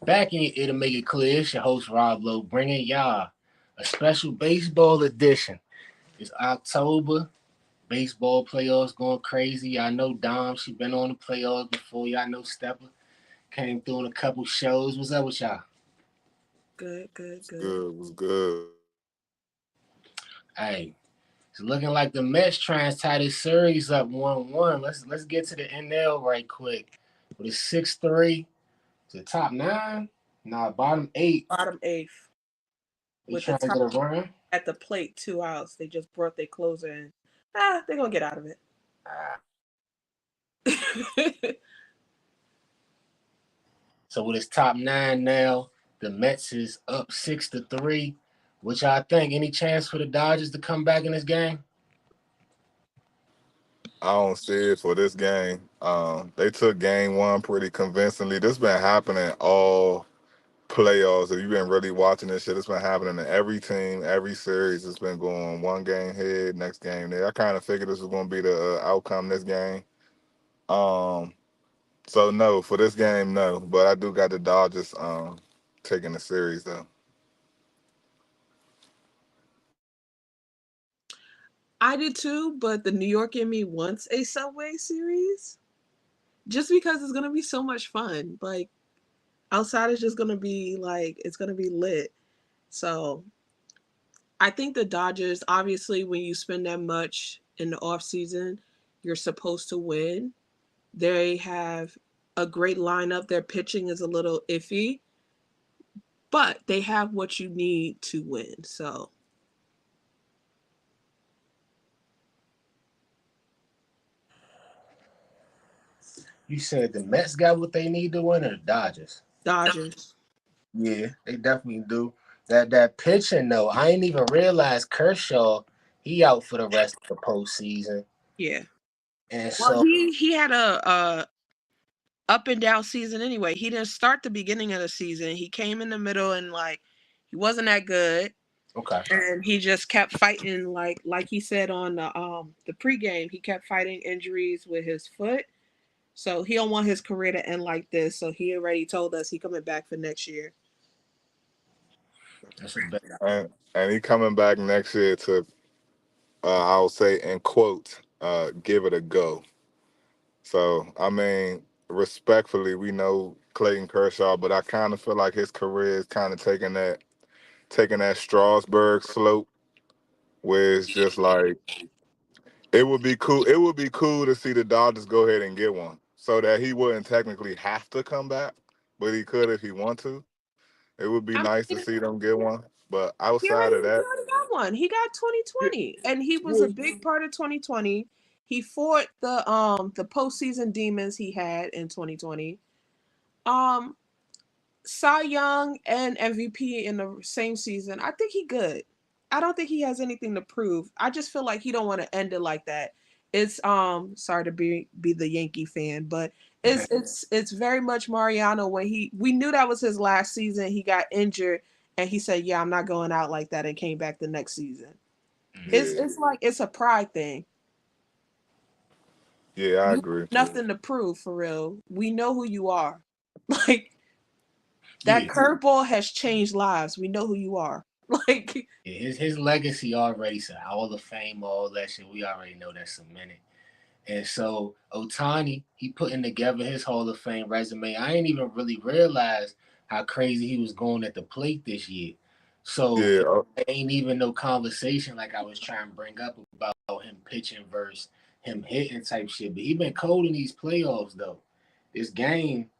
back in, it'll make it clear. It's your host, Rob Lowe, bringing y'all a special baseball edition. It's October. Baseball playoffs going crazy. I know Dom, she been on the playoffs before. Y'all know Stepper came through on a couple shows. What's up with y'all? Good, good, Was good. good. Was good. Hey, it's looking like the Mets trying to tie this series up 1-1. Let's get to the NL right quick. With a 6-3 to the top nine. Nah, bottom eight. Bottom eighth They with the trying to top get a run. at the plate, 2 outs. They just brought their closer in. They're gonna get out of Ah, it. so with his top nine now, the Mets is up 6-3. Which I think any chance for the Dodgers to come back in this game? I don't see it for this game. They took game one pretty convincingly. This been happening all playoffs. If you've been really watching this shit, it's been happening to every team, every series. It's been going one game here, next game there. I kind of figured this was going to be the outcome this game. Um, so no, for this game, no. But I do got the Dodgers taking the series though. I did too, but the New York in me wants a Subway series just because it's gonna be so much fun. Like outside is just gonna be like it's gonna be lit. So I think the Dodgers, obviously, when you spend that much in the off season, you're supposed to win. They have a great lineup. Their pitching is a little iffy, but they have what you need to win. So You said the Mets got what they need to win, or the Dodgers? Dodgers, Yeah, they definitely do. That pitching though, I ain't even realized Kershaw he out for the rest of the postseason, yeah. and Well, so he had a up and down season anyway. He didn't start the beginning of the season. He came in the middle and like he wasn't that good. okay. And he just kept fighting like he said on the pregame, he kept fighting injuries with his foot. So he don't want his career to end like this. So he already told us he coming back for next year. That's a bet. And he coming back next year to I'll say in quote, give it a go. So I mean, respectfully, we know Clayton Kershaw, but I kind of feel like his career is kind of taking that Strasburg slope, where it's just like it would be cool. It would be cool to see the Dodgers go ahead and get one, so that he wouldn't technically have to come back, but he could if he want to. It would be I nice to mean, see them get one, but he outside already of he that, already got one. He got yeah, 2020, and he was a yeah, big part of 2020. He fought the postseason demons he had in 2020. Um, Cy Young and MVP in the same season. I think he good. I don't think he has anything to prove. I just feel like he don't want to end it like that. It's sorry to be the Yankee fan, but it's very much Mariano when we knew that was his last season. He got injured and he said, "Yeah, I'm not going out like that," and came back the next season. It's yeah, Mhm. it's like it's a pride thing. yeah, I You have agree. nothing to prove for real. We know who you are. Like that Yeah, curveball has changed lives. We know who you are. Like yeah. His legacy already, so Hall of Fame, all that shit. We already know that's cemented. And so Otani, he putting together his Hall of Fame resume. I ain't even really realized how crazy he was going at the plate this year. So Yeah, there ain't even no conversation like I was trying to bring up about him pitching versus him hitting type shit. But he been cold in these playoffs though. This game,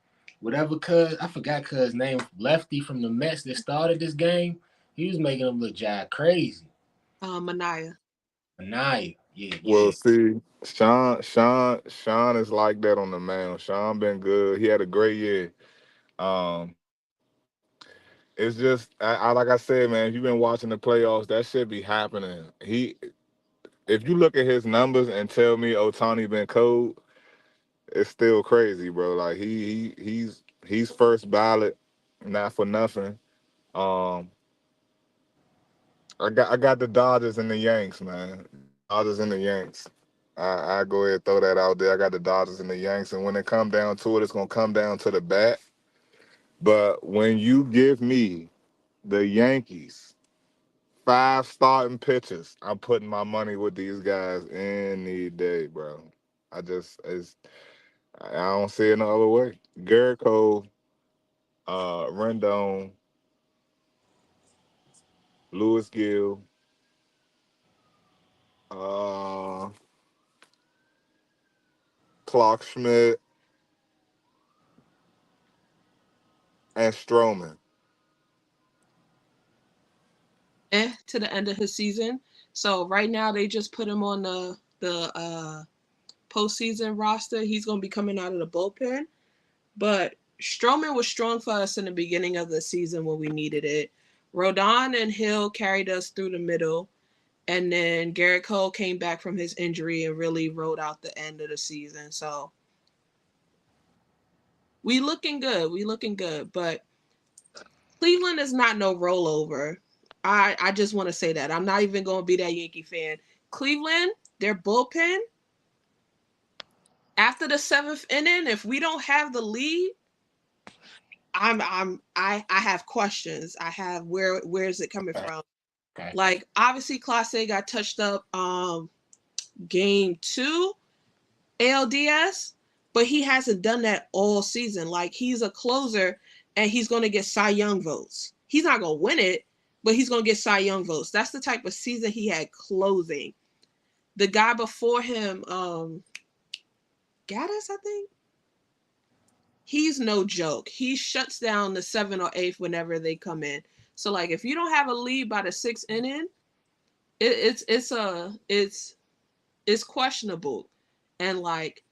whatever cuz I forgot cuz name lefty from the Mets that started this game, he was making him look jive crazy. Manaya. Anaya, yeah, well, yeah. see, Sean is like that on the mound. Sean been good. He had a great year. Um, it's just, like I said, man. If you've been watching the playoffs, that shit be happening. If you look at his numbers and tell me Otani been cold, it's still crazy, bro. Like he's first ballot, not for nothing. Um, I got the Dodgers and the Yanks, man. Dodgers and the Yanks. I go ahead and throw that out there. I got the Dodgers and the Yanks, and when it come down to it, it's gonna come down to the bat. But when you give me the Yankees 5 starting pitchers, I'm putting my money with these guys any day, bro. I don't see it no other way. Garrett Cole, Rendon, Lewis Gill, uh, Clark Schmidt, and Stroman. To the end of his season. So right now they just put him on the postseason roster. He's gonna be coming out of the bullpen. But Stroman was strong for us in the beginning of the season when we needed it. Rodon and Hill carried us through the middle. And then Garrett Cole came back from his injury and really rode out the end of the season. So we looking good. We looking good. But Cleveland is not no rollover. I just want to say that. I'm not even going to be that Yankee fan. Cleveland, their bullpen, after the seventh inning, if we don't have the lead, I have questions. I have where is it coming from? Okay. Like obviously Clase got touched up game 2 ALDS, but he hasn't done that all season. Like he's a closer and he's going to get Cy Young votes. He's not going to win it, but he's going to get Cy Young votes. That's the type of season he had closing. The guy before him, Gaddis, I think. He's no joke. He shuts down the 7th or 8th whenever they come in. So like if you don't have a lead by the 6th inning, it's questionable. And like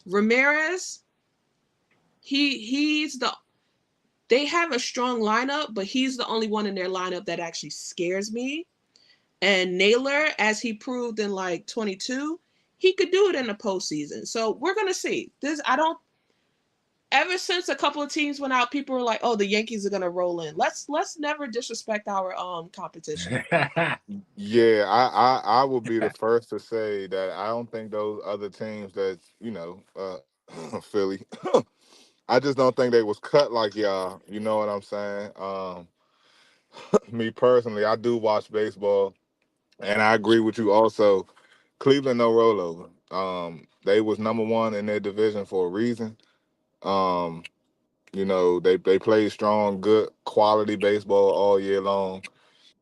Ramirez, he's the they have a strong lineup, but he's the only one in their lineup that actually scares me. And Naylor, as he proved in like 22, he could do it in the postseason. So we're gonna see. This I don't. Ever since a couple of teams went out, people were like, "Oh, the Yankees are gonna roll in." Let's never disrespect our competition. Yeah, I will be the first to say that I don't think those other teams that Philly, I just don't think they was cut like y'all. You know what I'm saying? Me personally, I do watch baseball, and I agree with you. Also, Cleveland no rollover. They was number one in their division for a reason. Um, they played strong, good quality baseball all year long.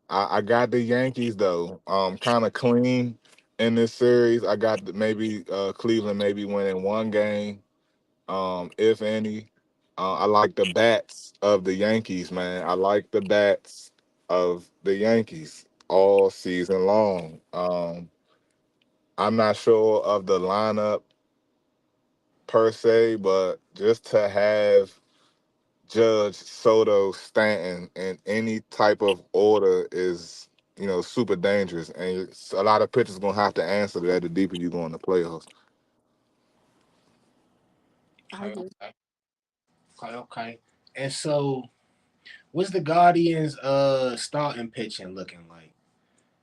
I got the Yankees though, kind of clean in this series. I got maybe Cleveland maybe winning one game, if any. I like the bats of the Yankees, man. I like the bats of the Yankees all season long. I'm not sure of the lineup per se, but just to have Judge, Soto, Stanton in any type of order is, super dangerous. And a lot of pitchers going to have to answer that the deeper you go in the playoffs. I Okay, agree. okay, okay, okay. And so, what's the Guardians' starting pitching looking like?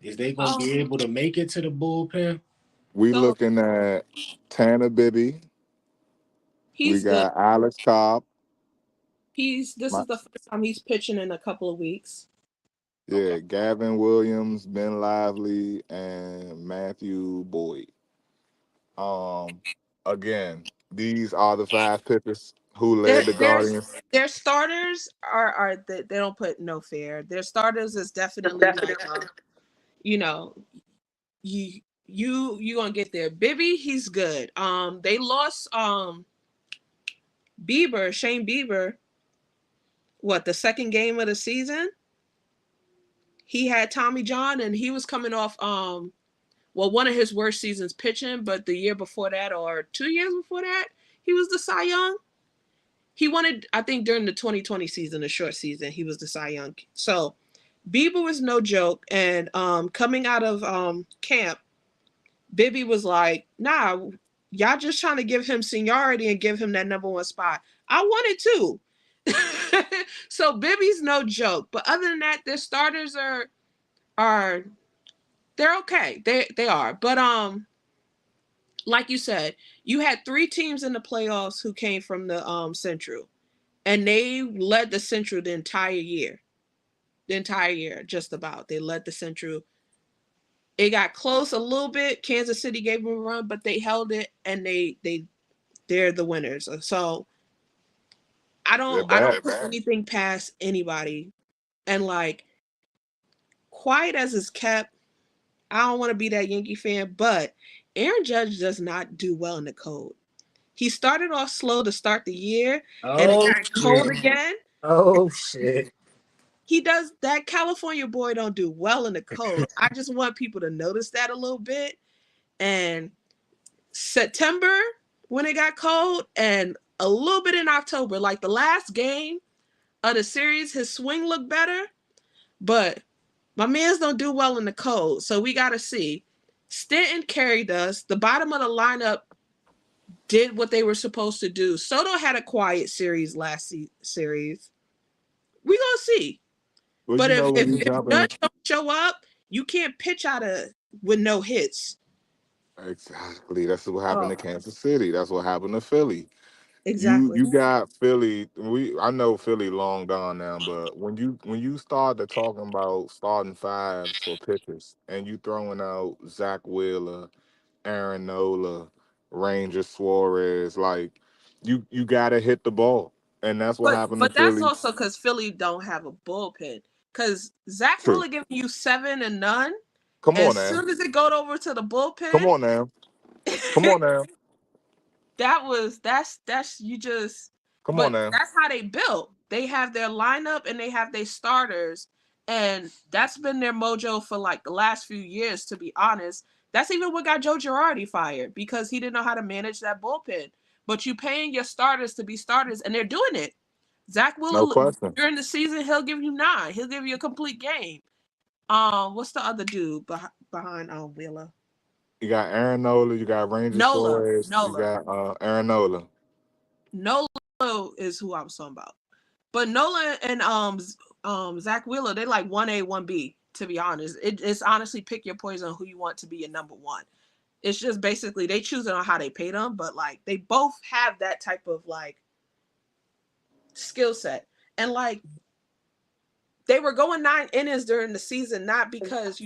Is they gonna Um, be able to make it to the bullpen? We so looking at Tanner Bibby. We he's good. got Alex Cobb. This My, is the first time he's pitching in a couple of weeks. Okay. yeah, Gavin Williams, Ben Lively, and Matthew Boyd. Um, Again, these are the 5 pitchers who Their led the their Guardians. their starters are they don't put no fair. Their starters is definitely like you know you gonna get there. Bibby, he's good. They lost Shane Bieber. What the second game of the season? He had Tommy John, and he was coming off one of his worst seasons pitching, but the year before that or 2 years before that, he was the Cy Young. He wanted, I think, during the 2020 season, the short season, he was the Cy Young. So Bieber was no joke, and coming out of camp, Bibby was like, "Nah, y'all just trying to give him seniority and give him that number one spot. I wanted to." So Bibby's no joke, but other than that, their starters are they're okay. They are, but like you said, you had 3 teams in the playoffs who came from the Central, and they led the Central the entire year. The entire year, just about. They led the Central. It got close a little bit. Kansas City gave them a run, but they held it, and they're the winners. So They're I bad. don't put anything past anybody. And like, quiet as it's kept, I don't want to be that Yankee fan, but Aaron Judge does not do well in the cold. He started off slow to start the year, and it Oh got cold shit. again. Oh shit. He does that. California boy don't do well in the cold. I just want people to notice that a little bit. And September, when it got cold, and a little bit in October, like the last game of the series, his swing looked better. But my mans don't do well in the cold, so we got to see. Stanton carried us. The bottom of the lineup did what they were supposed to do. Soto had a quiet series last series. We gonna see. Well, But you know, when you if jump in, Judge don't show up, you can't pitch out of with no hits. exactly. That's what happened to Oh, Kansas City. That's what happened to Philly. You exactly. you got Philly. I know Philly long gone now, but when you start to talking about starting fives for pitchers and you throwing out Zach Wheeler, Aaron Nola, Ranger Suarez, like you gotta hit the ball, and that's what happened to But that's Philly. also because Philly don't have a bullpen. Because Zach True. Wheeler giving you 7 and none. Come on As now. soon as it go over to the Come bullpen, on now. Come on now. that's you just. Come on But now. that's how they built. They have their lineup and they have their starters, and that's been their mojo for like the last few years. To be honest, that's even what got Joe Girardi fired because he didn't know how to manage that bullpen. But you paying your starters to be starters, and they're doing it. Zach No Wheeler question. during the season, he'll give you 9. He'll give you a complete game. What's the other dude behind Wheeler? You got Aaron Nola, you got Ranger Nola. Suarez, you Nola. got Aaron Nola. Nola is who I was talking about. But Nola and Zach Wheeler, they like 1A, 1B, to be honest. It's honestly pick your poison who you want to be your number one. It's just basically they choose it on how they pay them, but like they both have that type of like skill set. And like they were going 9 innings during the season, not because,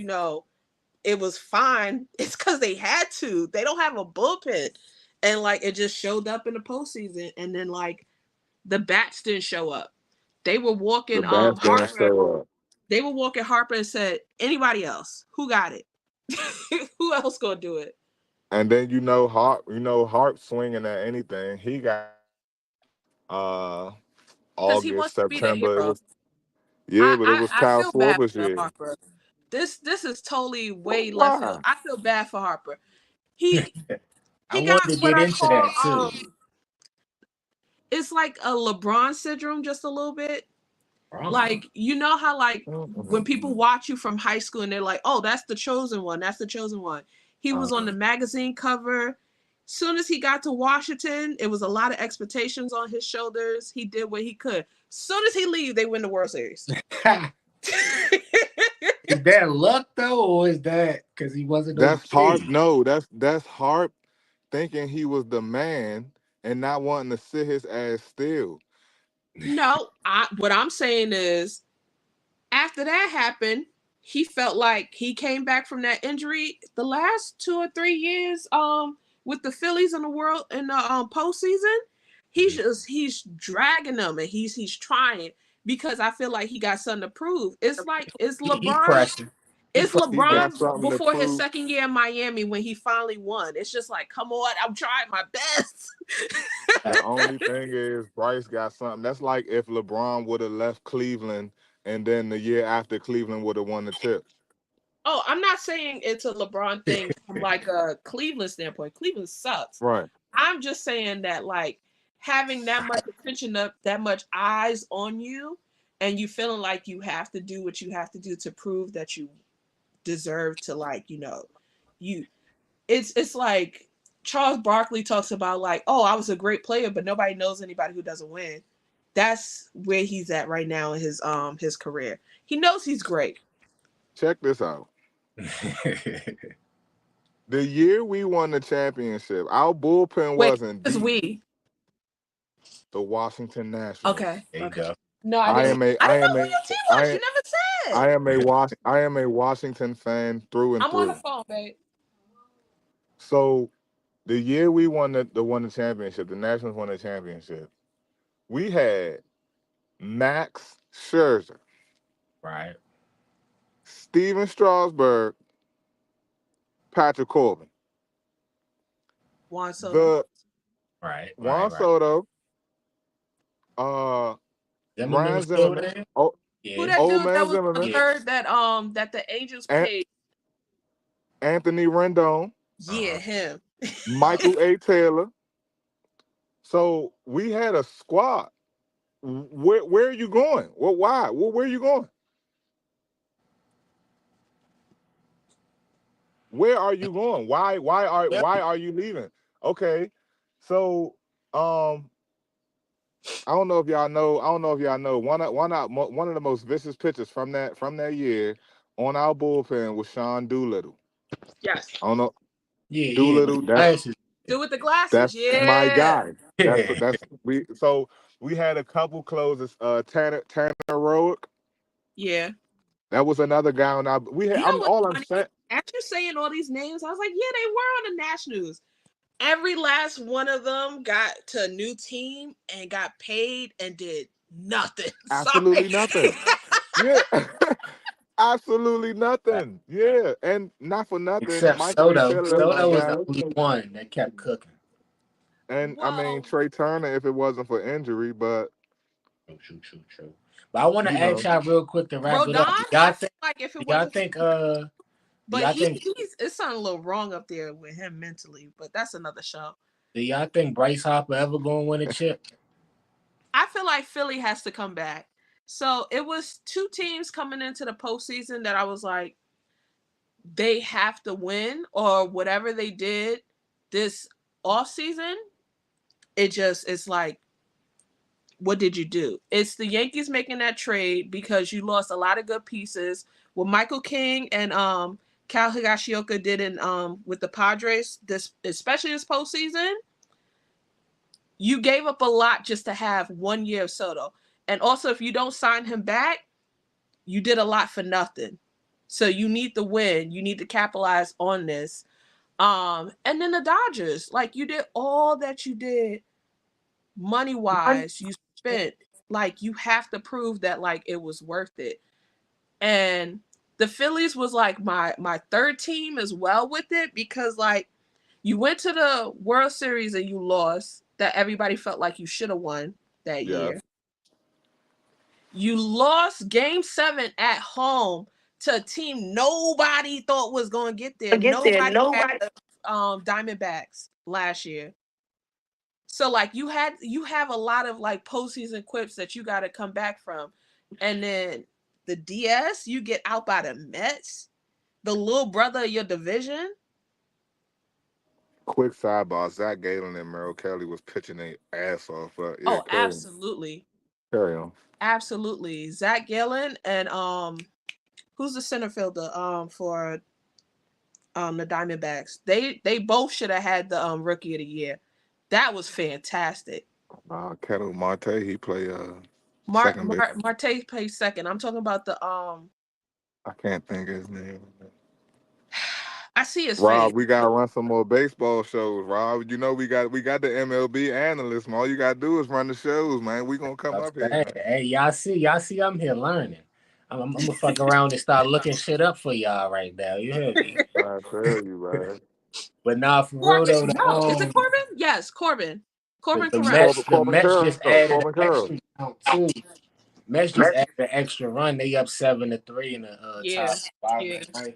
it was fine. It's because they had to. They don't have a bullpen. And like it just showed up in the postseason. And then like the bats didn't show up. They were The walking best didn't Harper. show up. They were walking Harper and said, anybody else? Who got it? Who else gonna do it? And then Hart swinging at anything. He got uh Because he August, wants to be the September. It hero. was yeah, but it was I Kyle feel bad Schwarber's for year. Harper. This is totally way left field. Why? I feel bad for Harper. He I he got wanted to what get I into that call too. it's like a LeBron syndrome just a little bit. Wrong. Like, you know how like when people Mm-mm. watch you from high school and they're like, oh, that's the chosen one. That's the chosen one. He was on the magazine cover. Soon as he got to Washington, it was a lot of expectations on his shoulders. He did what he could. Soon as he leaves, they win the World Series. Is that luck though, or is that because he wasn't That's Harp. okay? No, that's Harp thinking he was the man and not wanting to sit his ass still. No, what I'm saying is after that happened, he felt like he came back from that injury the last 2 or 3 years with the Phillies in the world in the postseason. He's dragging them and he's trying because I feel like he got something to prove. It's like He pressing. He It's He pressing. got LeBron something to before his prove. second year in Miami when he finally won. It's just like, come on, I'm trying my best. The only thing is Bryce got something. That's like if LeBron would have left Cleveland and then the year after Cleveland would have won the chip. Oh, I'm not saying it's a LeBron thing from like a Cleveland standpoint. Cleveland sucks. Right. I'm just saying that like having that much attention up, that much eyes on you, and you feeling like you have to do what you have to do to prove that you deserve to like, you it's like Charles Barkley talks about like, oh, I was a great player, but nobody knows anybody who doesn't win. That's where he's at right now in his career. He knows he's great. Check this out. The year we won the championship, our bullpen Wait, wasn't is deep. we? The Washington Nationals. Okay. There you Okay. go. No, I I didn't. am a I I didn't know am who a your team was. I You never said. I am a Washington fan through and I'm on the through. phone, babe. So the year we won the championship, the Nationals won the championship. We had Max Scherzer, Right. Steven Strasburg, Patrick Corbin, Juan Soto. the Right. Juan Right. Right. Soto, uh, Zimmerman Ryan was still Zimmerman, there. Who Yeah. that Old dude that Man was on Zimmerman, Yeah. third that the Angels An- paid? Anthony Rendon, Yeah, him. Michael A. Taylor. So we had a squad. Where are you going? Well, why? Well, where are you going? Where are you going? Yep. Why are you leaving? Okay, so um, I don't know if y'all know. I don't know if y'all know one of the most vicious pitchers from that year on our bullpen was Sean Doolittle. Yes. I don't know Yeah. Yeah. With Doolittle. the That's glasses. Dude with the glasses. that's my Yeah. guy. That's we. So we had a couple closers. Tanner Roick. Yeah. That was another guy on our. We had. You know what's All I'm funny? saying. After saying all these names, I was like, yeah, they were on the Nationals. Every last one of them got to a new team and got paid and did nothing. Sorry. Absolutely nothing. Yeah. Absolutely nothing. Yeah. And not for nothing. Except Michael A. Soto. Taylor, that's my Soto was the guy. only one that kept cooking. And I mean Well, Trey Turner if it wasn't for injury, but True. But I want to you ask know. y'all real quick to wrap it Rodon, up. I feel like if Do it y'all wasn't think do but y'all think he's it's something a little wrong up there with him mentally, but that's another show. do y'all think Bryce Harper ever gonna win a chip? I feel like Philly has to come back. So it was two teams coming into the postseason that I was like, they have to win or whatever they did this off season. It's like, what did you do? It's the Yankees making that trade because you lost a lot of good pieces. What Michael King and Cal Higashioka did in with the Padres this especially this postseason, you gave up a lot just to have 1 year of Soto. And also if you don't sign him back, you did a lot for nothing. So you need to win. You need to capitalize on this. And then the Dodgers, like you did all that you did money wise, you spent like you have to prove that like it was worth it. And the Phillies was like my third team as well with it because like you went to the World Series and you lost that everybody felt like you should have won that Yes. year. You lost game 7 at home to a team nobody thought was going to get there. Nobody had the Diamondbacks last year. So like you have a lot of like postseason quips that you got to come back from. And then the DS, you get out by the Mets, the little brother of your division. Quick sidebar, Zach Galen and Merrill Kelly was pitching their ass off. But yeah, Oh, absolutely. carry on. Absolutely. Zach Gallen and who's the center fielder for the Diamondbacks? They both should have had the rookie of the year. That was fantastic. Kettle Marte, he play second base. Marte plays second. I'm talking about the I can't think of his name. I see his face. Rob, we gotta run some more baseball shows. Rob, you know we got the MLB analyst. Man. All you gotta do is run the shows, man. We gonna come up here, man. Hey, y'all see, I'm here learning. I'm gonna fuck around and start looking shit up for y'all right now. You heard me? I tell you, man. But nah, for real Corbin, though, no, is it Corbin? Yes, Corbin. Corbin, the correct. Mets, Corbin, the Corbin Mets Carroll, just added an Corbin Carroll. extra count too. Mets just added an extra run. They up 7-3 in the Yeah, top five yeah. of the ninth.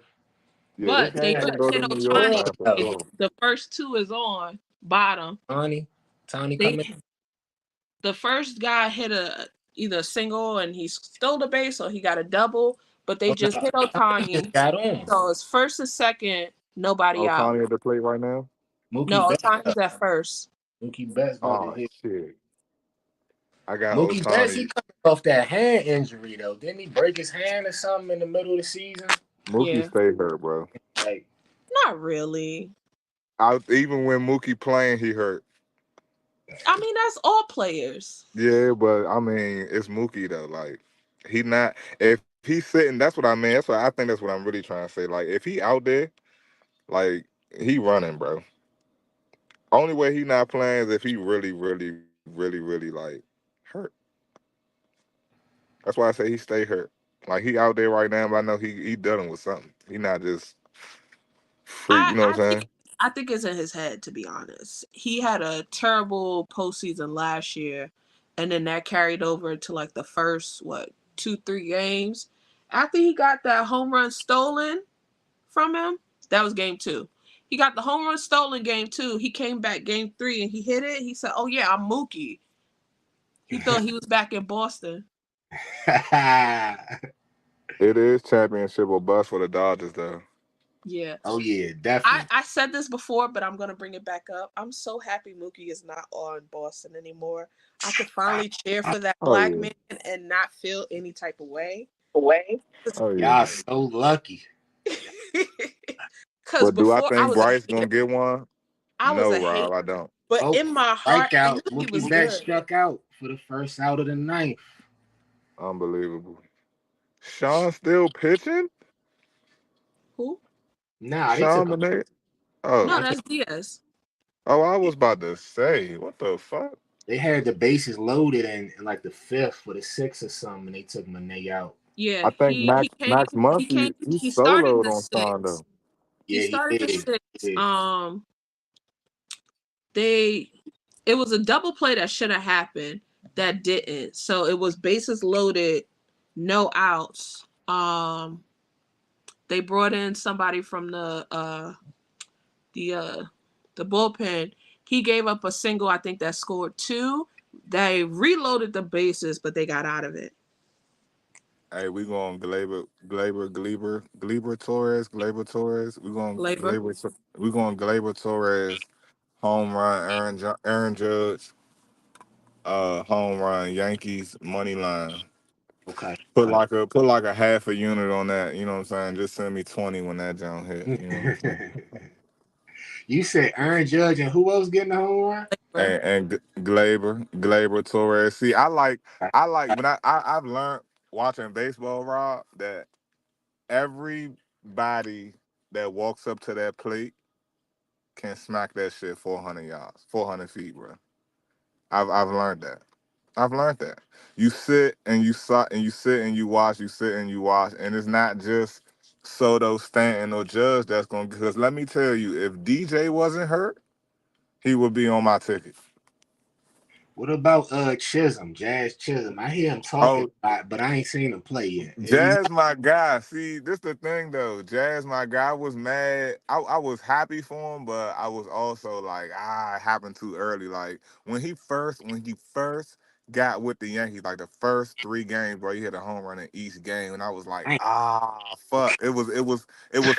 Yeah, this But they game just can go to hit New York, Otani. man, for Oh, sure. The first two is on bottom. Tony They coming. the first guy hit either a single and he stole the base or he got a double, but they Oh, no, just hit Tony Otani. just got on. So it's first and second, nobody Oh, out. Tony at the plate right now. Mookie No, Betts. Otani's at first. Mookie Betts about to Oh hit. shit, I got Mookie Betts, he Otani. coming off that hand injury though. Didn't he break his hand or something in the middle of the season? Mookie Yeah. stay hurt, bro. Not really. Even when Mookie playing, he hurt. I mean, that's all players. Yeah, but I mean, it's Mookie though. Like he not if he's sitting. That's what I mean. That's what I think. That's what I'm really trying to say. Like if he out there, like he running, bro. Only way he not playing is if he really, really, really, really like hurt. That's why I say he stay hurt. Like he out there right now, but I know he dealing with something. He not just free. I You know I what I'm think saying? I think it's in his head, to be honest. He had a terrible postseason last year, and then that carried over to like the first 2-3 games. After he got that home run stolen from him, that was game 2. He got the home run stolen game 2. He came back game 3 and he hit it. He said, "Oh yeah, I'm Mookie." He thought he was back in Boston. It is championship or bust for the Dodgers though. Yeah. Oh yeah, I, definitely. I said this before, but I'm gonna bring it back up. I'm so happy Mookie is not on Boston anymore. I could finally cheer for that Oh black yeah. man and not feel any type of way. Away. Oh Y'all yeah. so lucky. Cause But do I before I think was a Bryce hater. gonna get one? I was No, a hater. Rob, I don't. But Oh, in my heart, I knew strikeout. he was Mookie Betts good. struck out for the first out of the ninth. Unbelievable. Sean still pitching? Who? Nah, they Sean took a Monet? No, Oh. I think that's Diaz. Oh, I was about to say, what the fuck? they had the bases loaded in like the fifth or the sixth or something, and they took Monet out. Yeah, I think he came Max he Muncy came he he started soloed the on Sean six. though. He Yeah, he started the did. He six. did. They it was a double play that should have happened that didn't. So it was bases loaded, no outs. They brought in somebody from the uh the bullpen. He gave up a single, I think that scored 2. They reloaded the bases, but they got out of it. Hey, we going Glaber Torres. Labor. We going Glaber Torres, home run, Aaron Judge, home run, Yankees money line. Okay. Put like a half a unit on that. You know what I'm saying? Just send me 20 when that jump hit. You know what I'm saying? Okay. You said Aaron Judge and who else getting the home run? Labor. Glaber Torres. See, I like when I've learned watching baseball, Rob, that everybody that walks up to that plate can smack that shit 400 yards, 400 feet, bro. I've learned that. I've learned that. You sit and you sit and you sit and you watch, you sit and you watch, and it's not just Soto, Stanton, or Judge that's gonna. Because let me tell you, if DJ wasn't hurt, he would be on my ticket. What about Chisholm, Jazz Chisholm? I hear him talking Oh, a lot, but I ain't seen him play yet. Jazz, my guy. See, this the thing though. Jazz, my guy, was mad. I was happy for him, but I was also like, it happened too early. Like when he first got with the Yankees, like the first 3 games, bro, he hit a home run in each game, and I was like, I fuck. It was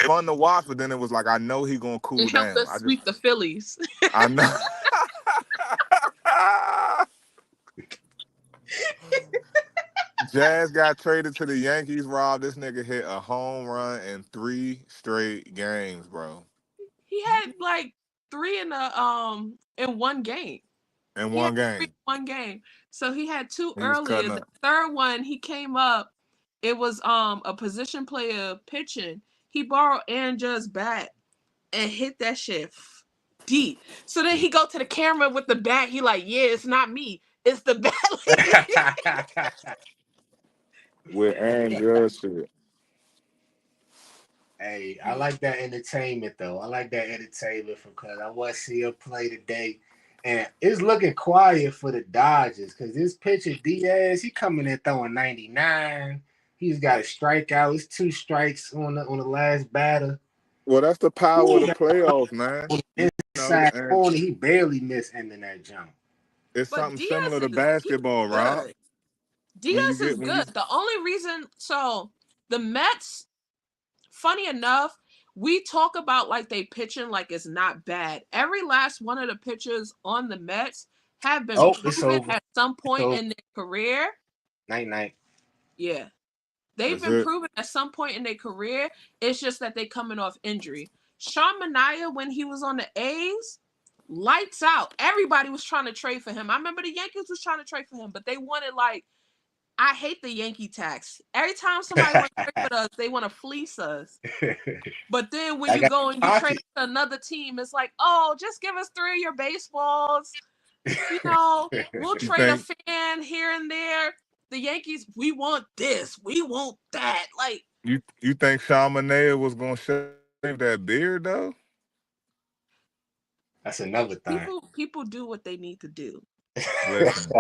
fun to watch, but then it was like I know he gonna cool It helped down. us sweep the Phillies. I know. Jazz got traded to the Yankees, Rob. This nigga hit a home run in 3 straight games, bro. He had like 3 in one game. In He had one 3 in game. one game. So he had 2 He was earlier. cutting The up. third one he came up. It was a position player pitching. He borrowed Aaron Judge's bat and hit that shit deep. So then he go to the camera with the bat. He like, yeah, it's not me. It's the bat lady. With Aaron Judge shit. Hey, I like that entertainment though. I like that entertainment because I want to see him play today. And it's looking quiet for the Dodgers because this pitcher Diaz, he coming in throwing 99. He's got a strikeout. It's 2 strikes on the last batter. Well, that's the power of Ooh, the playoffs, man. on You the know, inside and corner, he barely missed ending that jump. it's But something similar Diaz to he's basketball, Rob. good. Diaz is When you good. The only reason, so the Mets, funny enough, we talk about like they pitching like it's not bad. Every last one of the pitchers on the Mets have been Oh, it's proven over. at some It's point over. in their career. Night night. Yeah. They've that's been it. proven at some point in their career. It's just that they coming off injury. Sean Manaea, when he was on the A's, lights out. Everybody was trying to trade for him. I remember the Yankees was trying to trade for him, but they wanted like, I hate the Yankee tax. Every time somebody wants to trade with us, they want to fleece us. But then when I you got go and you trade pocket. to another team, it's like, oh, just give us 3 of your baseballs. You know, we'll You trade a think fan here and there. The Yankees, we want this, we want that. Like, you think Sean Manaea was gonna shave that beard though? That's another thing. people do what they need to do. Listen,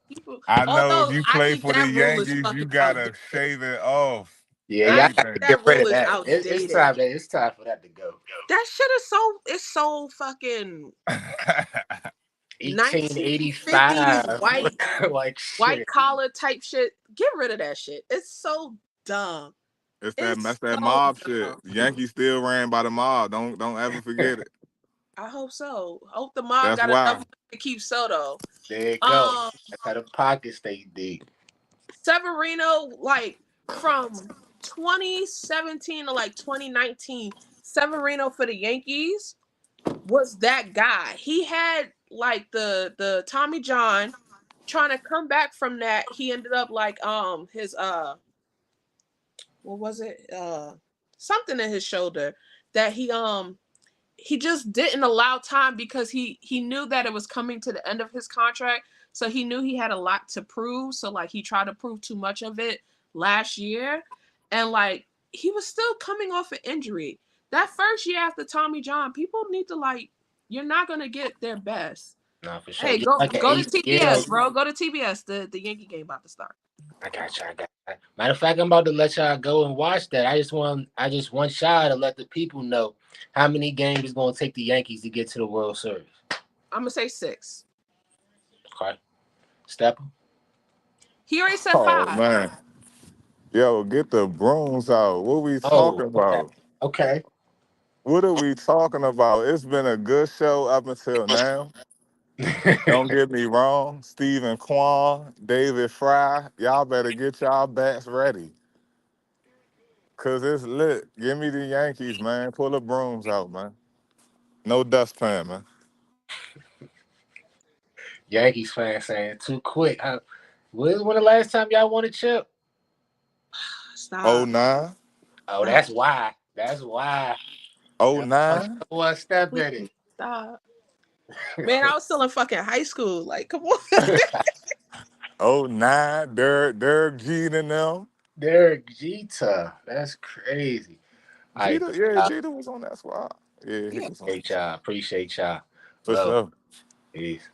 People, I know if although you I play think for the that rule is Yankees, you fucking gotta outdated. shave it off. Yeah, I y'all think got to Everything. get that rid rule of is that. It's outdated. time. It's time for that to go. That shit is so fucking 1950s 1885, like white shit. collar type shit. Get rid of that shit. It's so dumb. That's It's that so mob dumb. shit. The Yankees still ran by the mob. Don't ever forget it. I hope so. Hope the mob That's got enough why. money to keep Soto. There you go. Um, That's how the pocket stay deep. Severino, like from 2017 to like 2019, Severino for the Yankees was that guy. He had like the Tommy John trying to come back from that. He ended up like his what was it? Something in his shoulder that he just didn't allow time because he knew that it was coming to the end of his contract, so he knew he had a lot to prove, so like he tried to prove too much of it last year, and like he was still coming off an injury. That first year after Tommy John, people need to like, you're not going to get their best. No, for sure. Hey, Just go like an go to ACL. TBS, bro. Go to TBS. The Yankee game about to start. I got you. I got you. Matter of fact, I'm about to let y'all go and watch that. I just want y'all to let the people know how many games it's gonna take the Yankees to get to the World Series. I'm gonna say 6. Okay. Step. He already said Oh 5. man. Yo, get the brooms out. What we Oh, talking okay. about? Okay. What are we talking about? It's been a good show up until now. Don't get me wrong. Stephen Kwan, David Fry, y'all better get y'all bats ready. Cause it's lit. Give me the Yankees, man. Pull the brooms out, man. No dustpan, man. Yankees fans saying too quick. When the last time y'all won a chip? Oh Stop. 09? Oh, Stop. that's why. That's why. Oh That's 09? one step in Please it. stop. Man, I was still in fucking high school. Like, come on. Oh 09, Derek Jeter and them. Derek Jeter. That's crazy. All right. Jeter, yeah, Jeter was on that squad. Yeah, he Yeah. was on. Appreciate y'all. Appreciate y'all. For Love. sure. Peace.